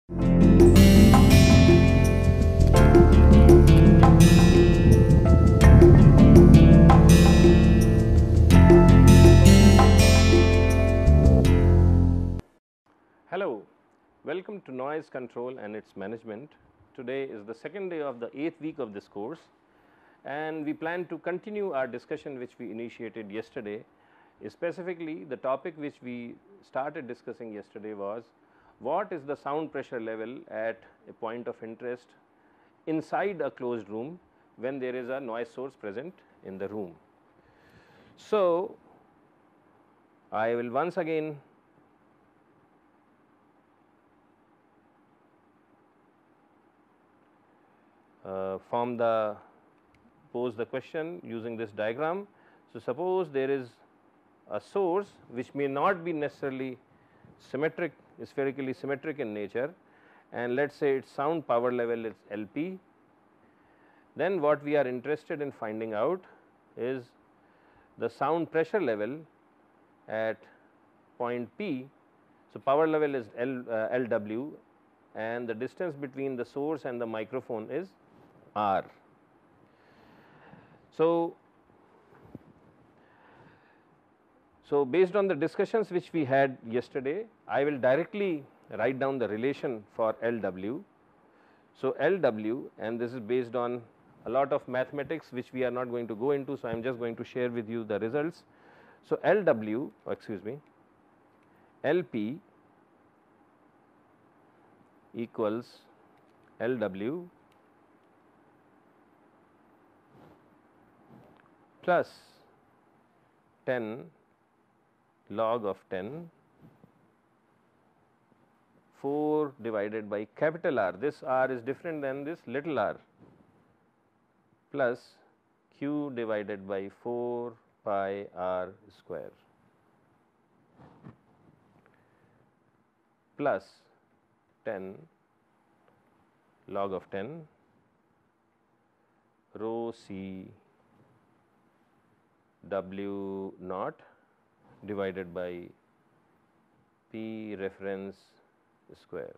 Hello, welcome to Noise Control and its Management. Today is the second day of the 8th week of this course, and we plan to continue our discussion which we initiated yesterday. Specifically, the topic which we started discussing yesterday was what is the sound pressure level at a point of interest inside a closed room when there is a noise source present in the room. So, I will once again pose the question using this diagram. So, suppose there is a source which may not be necessarily symmetric, spherically symmetric in nature, and let us say its sound power level is LP. Then what we are interested in finding out is the sound pressure level at point P. So, power level is LW, and the distance between the source and the microphone is R. So, based on the discussions which we had yesterday, I will directly write down the relation for LW. So, LW, and this is based on a lot of mathematics which we are not going to go into. So, I am just going to share with you the results. So, LW, LP equals LW plus 10 log of 10 4 divided by capital R. This R is different than this little r, plus Q divided by 4 pi R square plus 10 log of 10 rho C W naught divided by P reference square.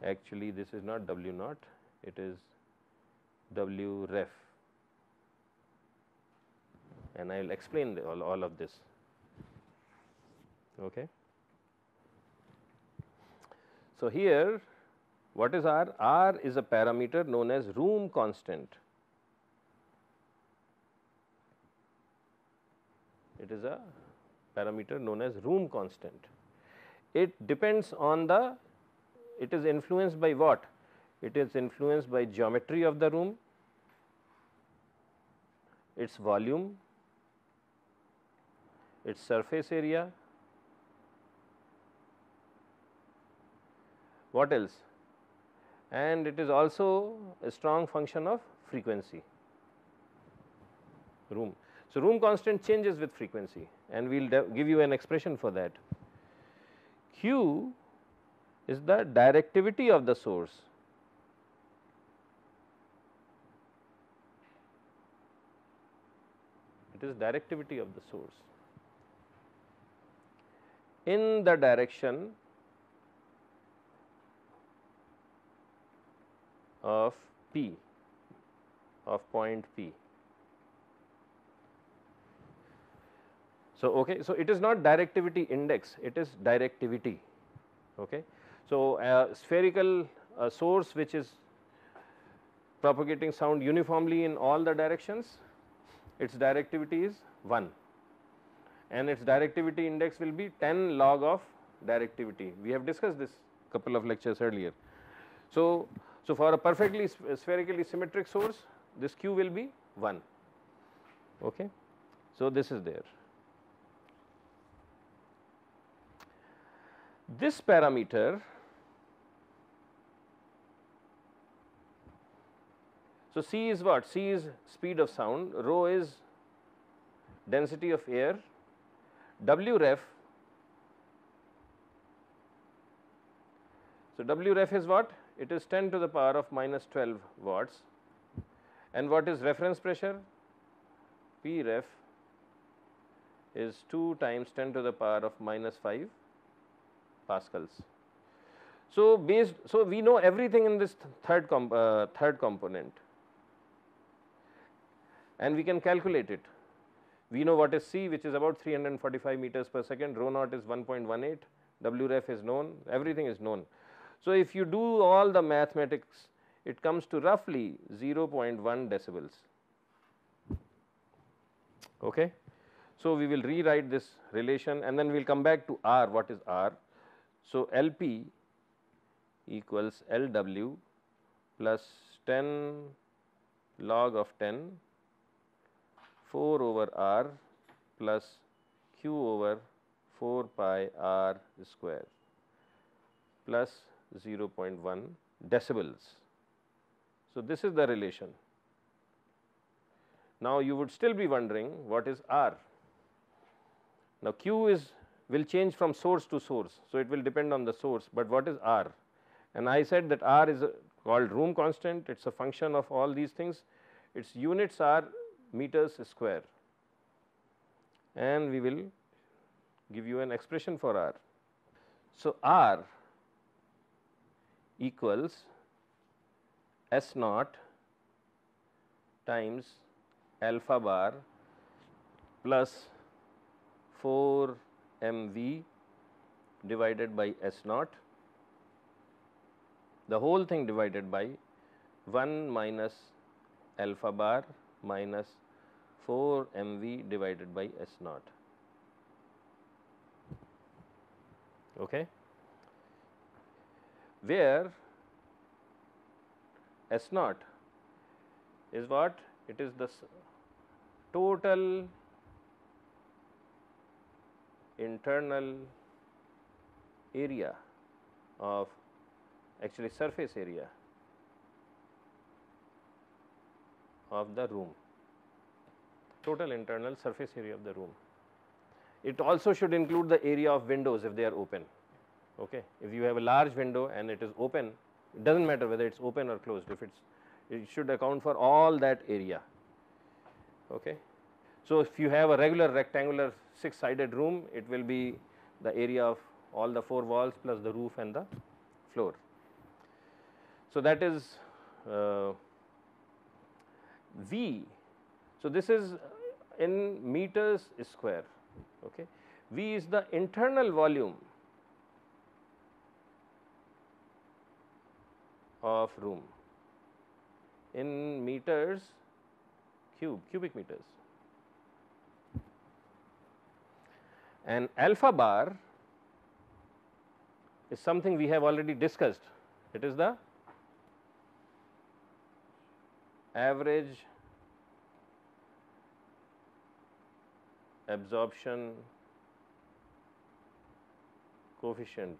Actually, this is not W naught, it is W ref, and I will explain all of this. Okay. So, here what is R? R is a parameter known as room constant. It is a parameter known as room constant. It depends on it is influenced by what? It is influenced by geometry of the room, its volume, its surface area. What else? And it is also a strong function of frequency, room. So, room constant changes with frequency, and we will give you an expression for that. Q is the directivity of the source. It is directivity of the source in the direction of P, of point P. So, okay, so it is not directivity index, it is directivity. Okay. So, a spherical source which is propagating sound uniformly in all the directions, its directivity is 1, and its directivity index will be 10 log of directivity. We have discussed this couple of lectures earlier. So, for a perfectly spherically symmetric source, this Q will be 1. Okay. So, this is there. This parameter, so C is what? C is speed of sound, rho is density of air, W ref. So, W ref is what? It is 10 to the power of minus 12 watts, and what is reference pressure? P ref is 2 times 10 to the power of minus 5 pascals. So we know everything in this third component, and we can calculate it. We know what is C, which is about 345 meters per second, rho naught is 1.18, W ref is known, everything is known. So if you do all the mathematics, it comes to roughly 0.1 decibels. Okay. So we will rewrite this relation, and then we will come back to R. What is R? So LP equals LW plus 10 log of 10 4 over R plus Q over 4 pi R square plus 0.1 decibels. So this is the relation. Now you would still be wondering what is R. Now Q will change from source to source, so it will depend on the source, but what is R? And I said that R is called room constant, it is a function of all these things, its units are meters square, and we will give you an expression for R. So R equals S naught times alpha bar plus 4 mV divided by S naught, the whole thing divided by 1 minus alpha bar minus 4 mV divided by S naught. Okay. Where S naught is what? It is the total internal area of, actually surface area of the room, total internal surface area of the room. It also should include the area of windows if they are open. Okay. If you have a large window and it is open, it does not matter whether it is open or closed, if it should account for all that area. Okay. So if you have a regular rectangular 6-sided room, it will be the area of all the 4 walls plus the roof and the floor. So that is V. So this is in meters square. Okay. V is the internal volume of room in meters cubic meters, and alpha bar is something we have already discussed. It is the average absorption coefficient,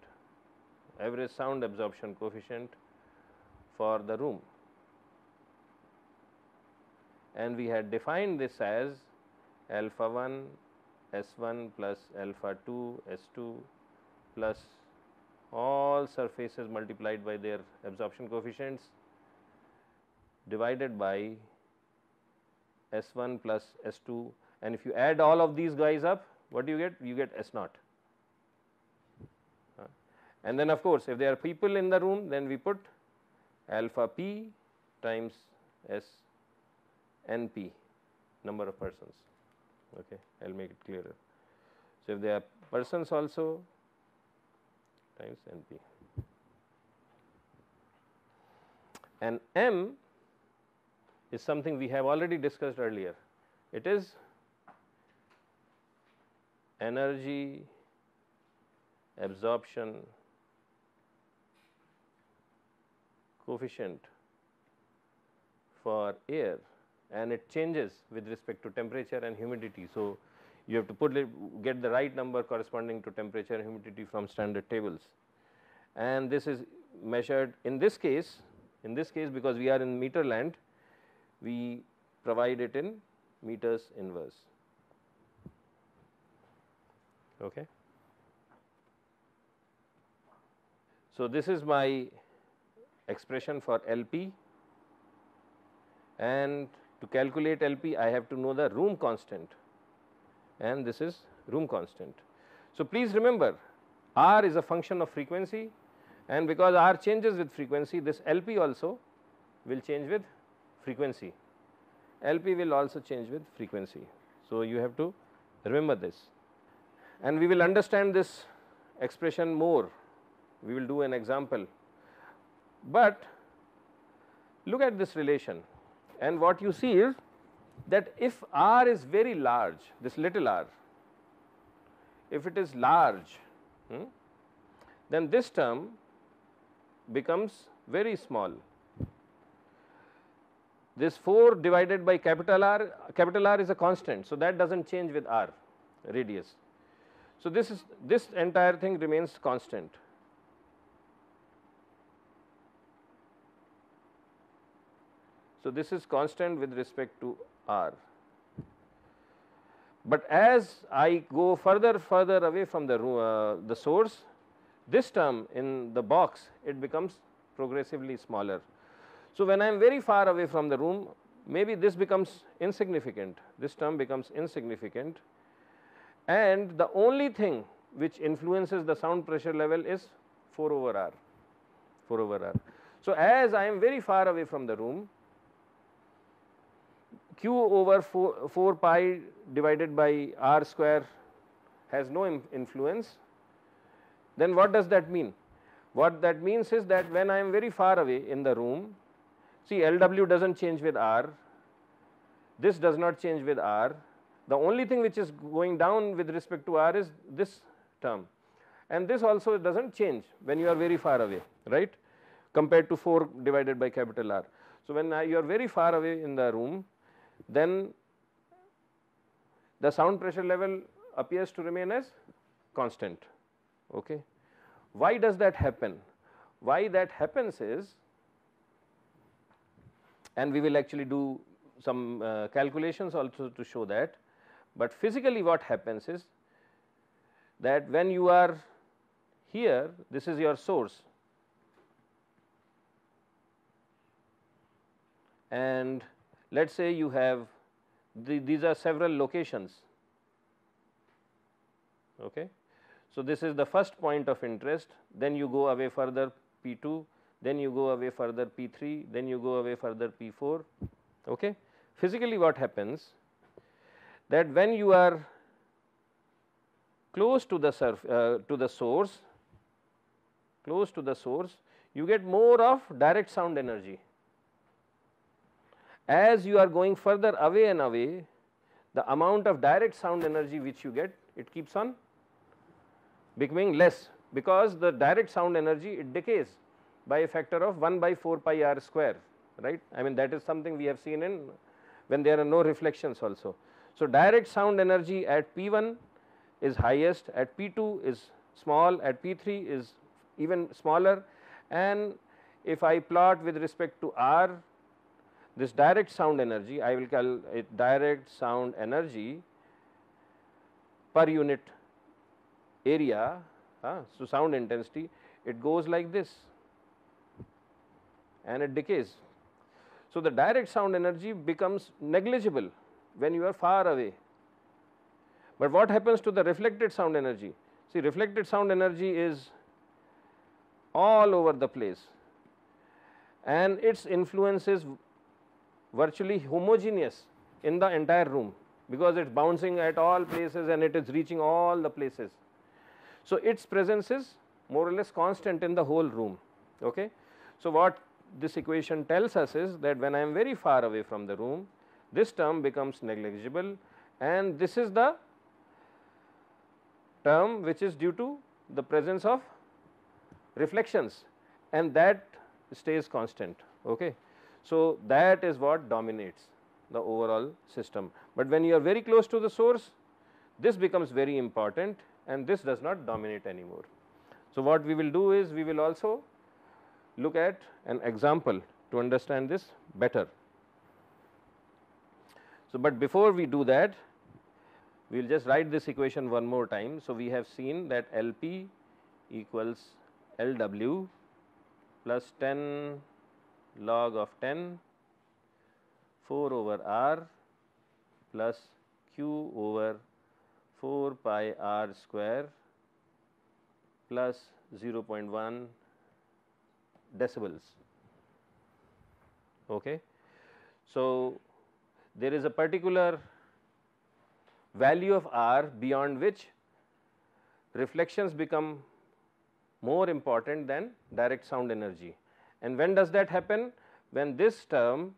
average sound absorption coefficient for the room, and we had defined this as alpha 1 S1 plus alpha 2 S2 plus all surfaces multiplied by their absorption coefficients divided by S1 plus S2, and if you add all of these guys up, what do you get? You get S naught. And then of course, if there are people in the room, then we put alpha P times S NP, number of persons. Okay, I will make it clearer. So if there are persons also, times NP. And M is something we have already discussed earlier. It is energy absorption coefficient for air, and it changes with respect to temperature and humidity. So you have to get the right number corresponding to temperature and humidity from standard tables, and this is measured in this case because we are in meter land, we provide it in meters inverse. Okay. So this is my expression for LP, and to calculate LP I have to know the room constant, and this is room constant. So please remember, R is a function of frequency and because R changes with frequency, this LP also will change with frequency. LP will also change with frequency. So, you have to remember this, and we will understand this expression more. We will do an example, but look at this relation, and what you see is that if R is very large, this little r, if it is large, then this term becomes very small. This 4 divided by capital R is a constant, so that does not change with R radius. So, this entire thing remains constant. So, this is constant with respect to R, but as I go further away from the source, this term in the box, it becomes progressively smaller. So, when I am very far away from the room, maybe this becomes insignificant, this term becomes insignificant, and the only thing which influences the sound pressure level is 4 over R, 4 over R. So, as I am very far away from the room, Q over 4 pi divided by R square has no influence. Then what does that mean? What that means is that when I am very far away in the room, see, LW does not change with R, this does not change with R, the only thing which is going down with respect to R is this term, and this also does not change when you are very far away, right, compared to 4 divided by capital R. So, when you are very far away in the room, then the sound pressure level appears to remain as constant. Okay. Why does that happen? Why that happens is, and we will actually do some calculations also to show that, but physically what happens is that when you are here, this is your source, and let us say you have these are several locations. Okay. So, this is the first point of interest, then you go away further P2, then you go away further P3, then you go away further P4. Okay. Physically what happens that when you are close to the source, you get more of direct sound energy. As you are going further away and away, the amount of direct sound energy which you get, it keeps on becoming less, because the direct sound energy, it decays by a factor of 1 by 4 pi R square, right. I mean, that is something we have seen in when there are no reflections also. So, direct sound energy at P1 is highest, at P2 is small, at P3 is even smaller, and if I plot with respect to R, this direct sound energy, I will call it direct sound energy per unit area, so sound intensity, it goes like this and it decays. So, the direct sound energy becomes negligible when you are far away, but what happens to the reflected sound energy? See, reflected sound energy is all over the place and its influence is virtually homogeneous in the entire room, because it is bouncing at all places and it is reaching all the places. So, its presence is more or less constant in the whole room. Okay. So, what this equation tells us is that when I am very far away from the room, this term becomes negligible, and this is the term which is due to the presence of reflections, and that stays constant. Okay. So, that is what dominates the overall system, but when you are very close to the source, this becomes very important and this does not dominate anymore. So, what we will do is we will also look at an example to understand this better. So, but before we do that, we will just write this equation one more time. So, we have seen that LP equals LW plus 10 log of 10 4 over R plus Q over 4 pi R square plus 0.1 decibels. Okay. So, there is a particular value of R beyond which reflections become more important than direct sound energy. And when does that happen? When this term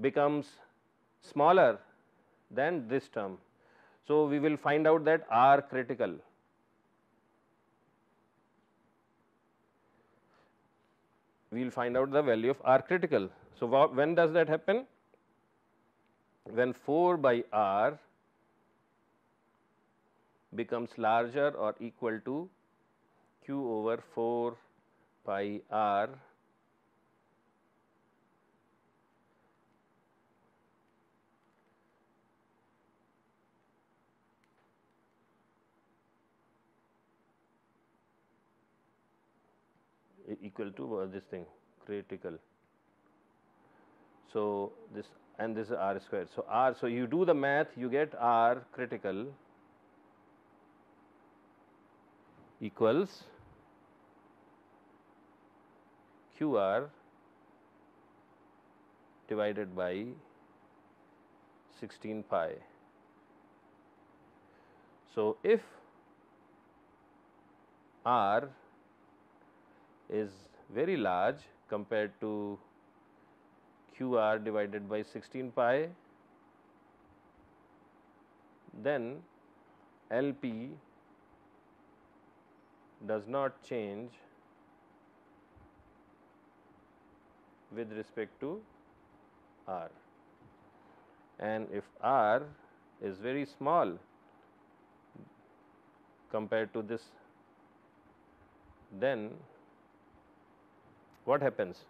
becomes smaller than this term. So, we will find out that R critical. We will find out the value of R critical. So, when does that happen? When 4 by R becomes larger or equal to Q over 4 pi R equal to this thing critical. So, this and this is R square. So, R, so you do the math, you get R critical equals QR divided by 16 pi. So, if R is very large compared to QR divided by 16 pi, then LP does not change with respect to R, and if R is very small compared to this, then what happens?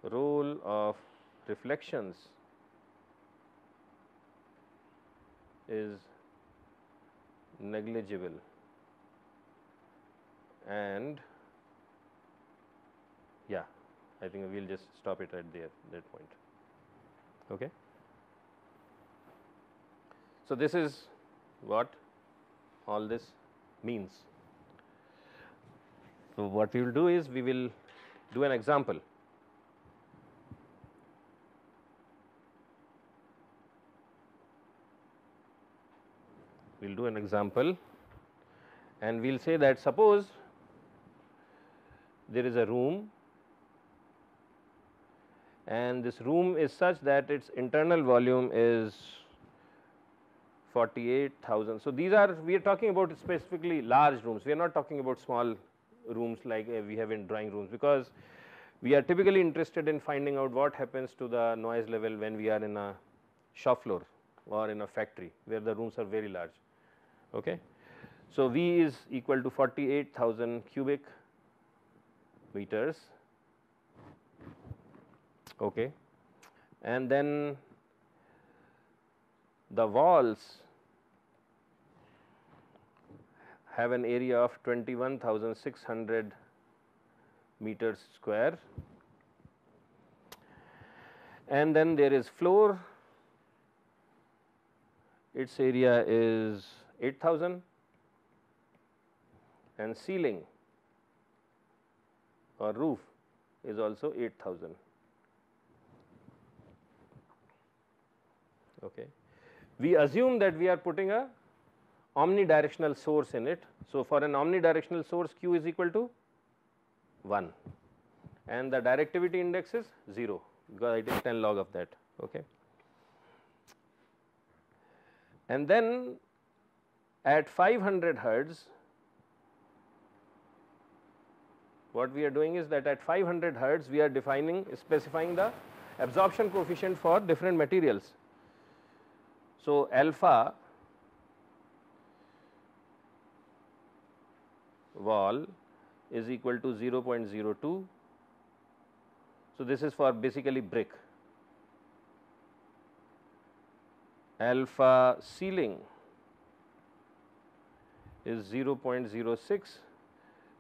Role of reflections is negligible, and yeah, I think we will just stop it at that point. Okay. So, this is what all this means. So, what we will do is we will do an example. We will do an example and we will say that suppose there is a room and this room is such that its internal volume is 48,000. So, these are, we are talking about specifically large rooms, we are not talking about small rooms like we have in drawing rooms, because we are typically interested in finding out what happens to the noise level when we are in a shop floor or in a factory where the rooms are very large. Okay. So, V is equal to 48,000 cubic meters, okay. And then the walls have an area of 21,600 meters square, and then there is floor, its area is 8,000, and ceiling or roof is also 8,000. Okay. We assume that we are putting a omnidirectional source in it. So, for an omnidirectional source, Q is equal to 1 and the directivity index is 0, because I take 10 log of that. Okay. And then at 500 hertz, what we are doing is that at 500 hertz we are specifying the absorption coefficient for different materials. So, alpha wall is equal to 0.02. So, this is for basically brick. Alpha ceiling is 0.06.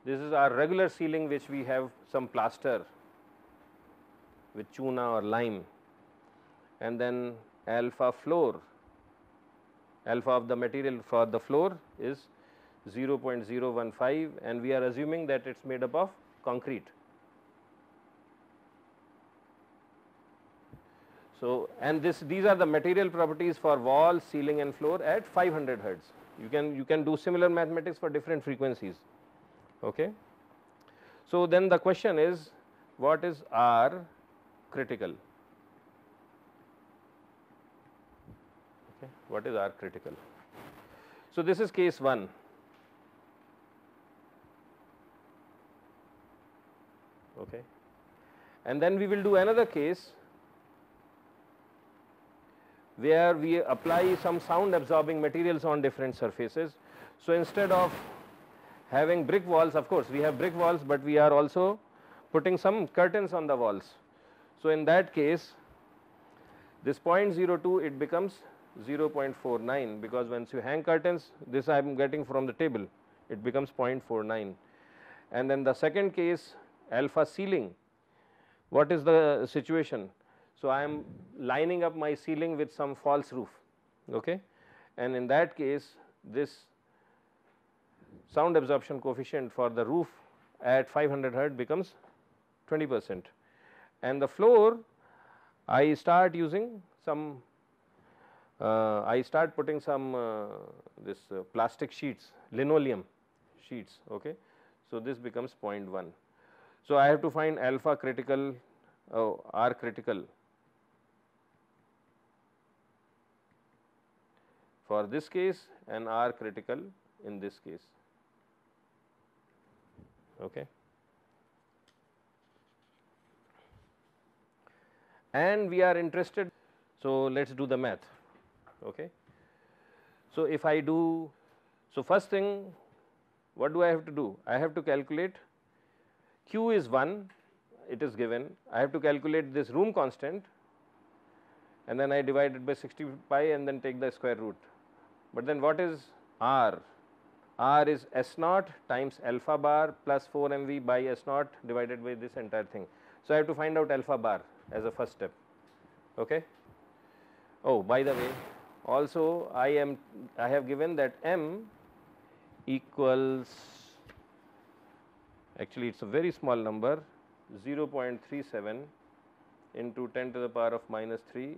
This is our regular ceiling which we have some plaster with chuna or lime, and then alpha floor, alpha of the material for the floor is 0.015, and we are assuming that it is made up of concrete. So, and these are the material properties for wall, ceiling and floor at 500 hertz. You can do similar mathematics for different frequencies. Okay. So, then the question is, what is R critical? Okay. What is R critical? So, this is case 1. Okay. And then we will do another case where we apply some sound absorbing materials on different surfaces. So, instead of having brick walls, of course, we have brick walls, but we are also putting some curtains on the walls. So, in that case, this 0.02 it becomes 0.49, because once you hang curtains, this I am getting from the table, it becomes 0.49. And then the second case, alpha ceiling, what is the situation? So, I am lining up my ceiling with some false roof, okay? And in that case, this sound absorption coefficient for the roof at 500 hertz becomes 20%. And the floor, I start using some, I start putting some plastic sheets, linoleum sheets, okay? So, this becomes 0.1. So, I have to find alpha critical, R critical for this case and R critical in this case. Okay. And we are interested, so let us do the math. Okay. So, if I do, so first thing, what do I have to do? I have to calculate Q is 1, it is given. I have to calculate this room constant, and then I divide it by 60 pi and then take the square root. But then what is R? R is S naught times alpha bar plus 4 mV by S naught divided by this entire thing. So, I have to find out alpha bar as a first step. Okay. Oh, by the way, also I have given that M equals, actually it is a very small number, 0.37 into 10 to the power of minus 3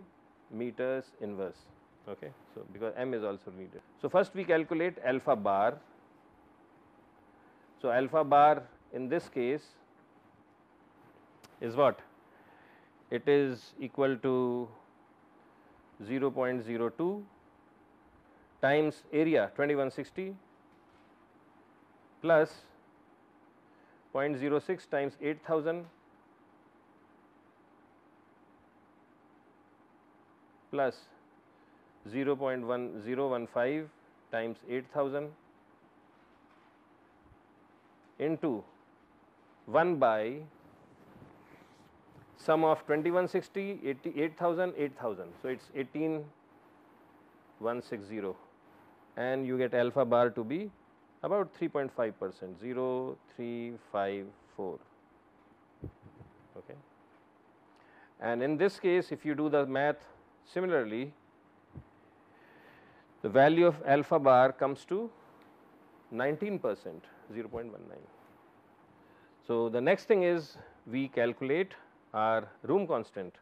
meters inverse. Okay. So, because M is also meter. So, first we calculate alpha bar. So, alpha bar in this case is what? It is equal to 0.02 times area 2160 plus 0.06 times 8000 plus 0.1015 times 8000 into 1 by sum of 2160, 8000, 8000. So, it is 18160, and you get alpha bar to be about 3.5%, 0354. Okay. And in this case, if you do the math similarly, the value of alpha bar comes to 19%, 0.19. So, the next thing is we calculate our room constant.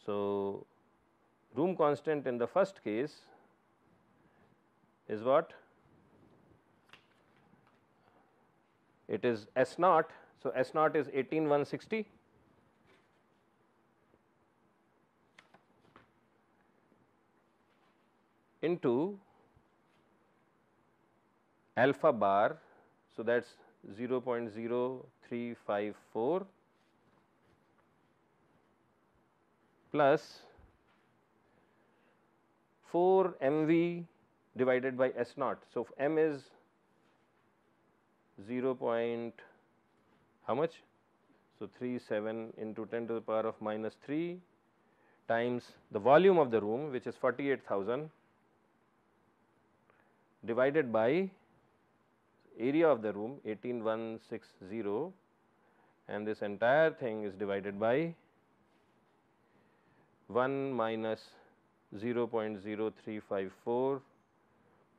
So, room constant in the first case is what? It is S naught. So, S naught is 18160 into alpha bar. So, that is 0.0354 plus 4 mV divided by S naught. So, M is 0. How much? So, 37 into 10 to the power of minus 3 times the volume of the room, which is 48,000, divided by area of the room 18160, and this entire thing is divided by 1 minus 0.0354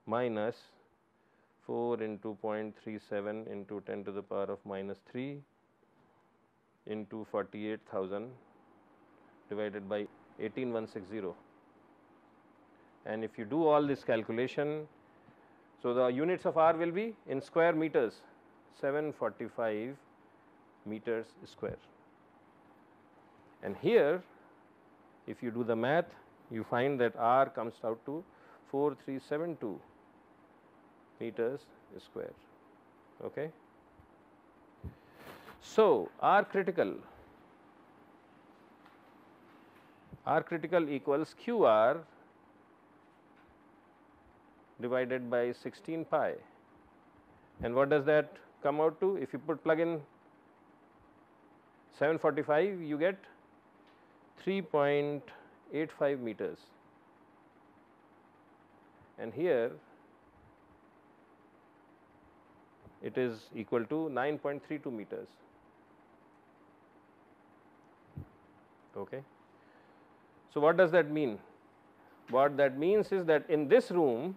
minus 4 into 0.37 into 10 to the power of minus 3 into 48,000 divided by 18,160. And if you do all this calculation, so the units of R will be in square meters, 745 meters square. And here, if you do the math, you find that R comes out to 4372 meters square. Okay. So, R critical equals QR divided by 16 pi. And what does that come out to? If you plug in 745, you get 3.85 meters. And here it is equal to 9.32 meters. Okay. So, what does that mean? What that means is that in this room,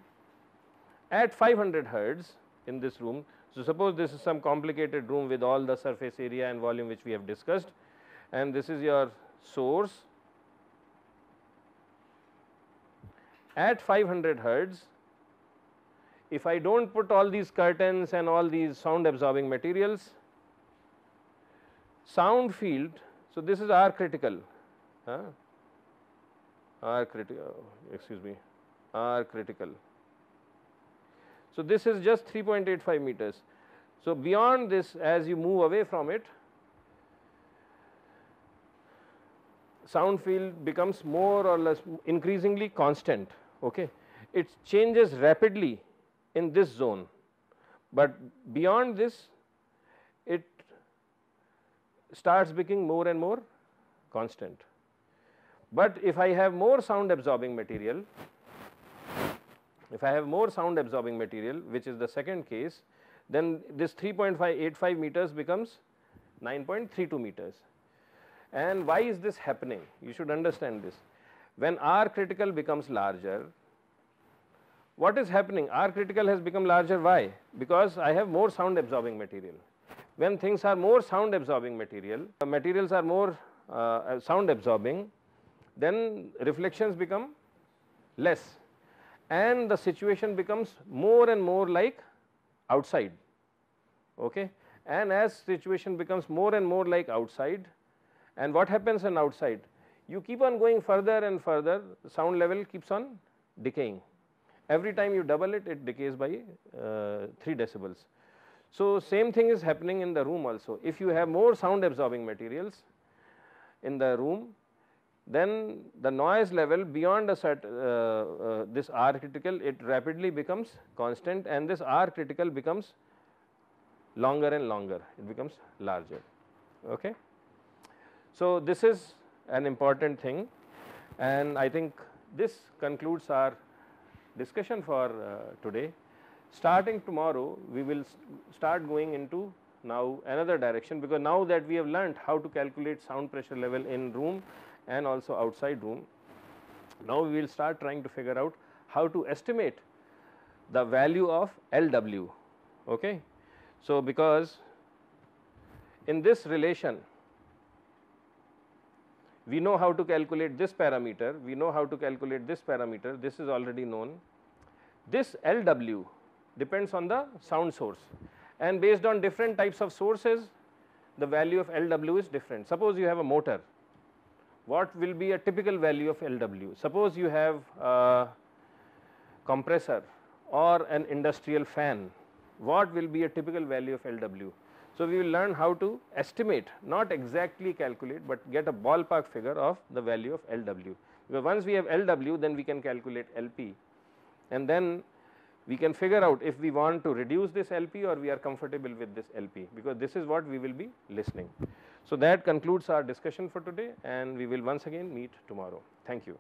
at 500 hertz in this room, so suppose this is some complicated room with all the surface area and volume which we have discussed, and this is your source. At 500 hertz, if I do not put all these curtains and all these sound absorbing materials, sound field, so this is R critical, R critical. So, this is just 3.85 meters. So, beyond this, as you move away from it, sound field becomes more or less increasingly constant. Okay. It changes rapidly in this zone, but beyond this it starts becoming more and more constant. But if I have more sound absorbing material, which is the second case, then this 3.85 meters becomes 9.32 meters. And why is this happening? You should understand this. When R critical becomes larger, what is happening? R critical has become larger. Why? Because I have more sound absorbing material. When things are more sound absorbing materials are more sound absorbing, then reflections become less and the situation becomes more and more like outside. Okay. And as situation becomes more and more like outside, and what happens in outside? You keep on going further and further, the sound level keeps on decaying. Every time you double it, it decays by 3 decibels. So, same thing is happening in the room also. If you have more sound absorbing materials in the room, then the noise level beyond a certain this R critical, it rapidly becomes constant, and this R critical becomes longer and longer, it becomes larger. Okay. So, this is an important thing, and I think this concludes our discussion for today. Starting tomorrow, we will start going into now another direction, because now that we have learnt how to calculate sound pressure level in room and also outside room, now we will start trying to figure out how to estimate the value of LW. Okay. So, because in this relation we know how to calculate this parameter, we know how to calculate this parameter, this is already known. This LW depends on the sound source, and based on different types of sources, the value of LW is different. Suppose you have a motor, what will be a typical value of LW? Suppose you have a compressor or an industrial fan, what will be a typical value of LW? So, we will learn how to estimate, not exactly calculate, but get a ballpark figure of the value of LW. Because once we have LW, then we can calculate LP, and then we can figure out if we want to reduce this LP or we are comfortable with this LP, because this is what we will be listening. So, that concludes our discussion for today, and we will once again meet tomorrow. Thank you.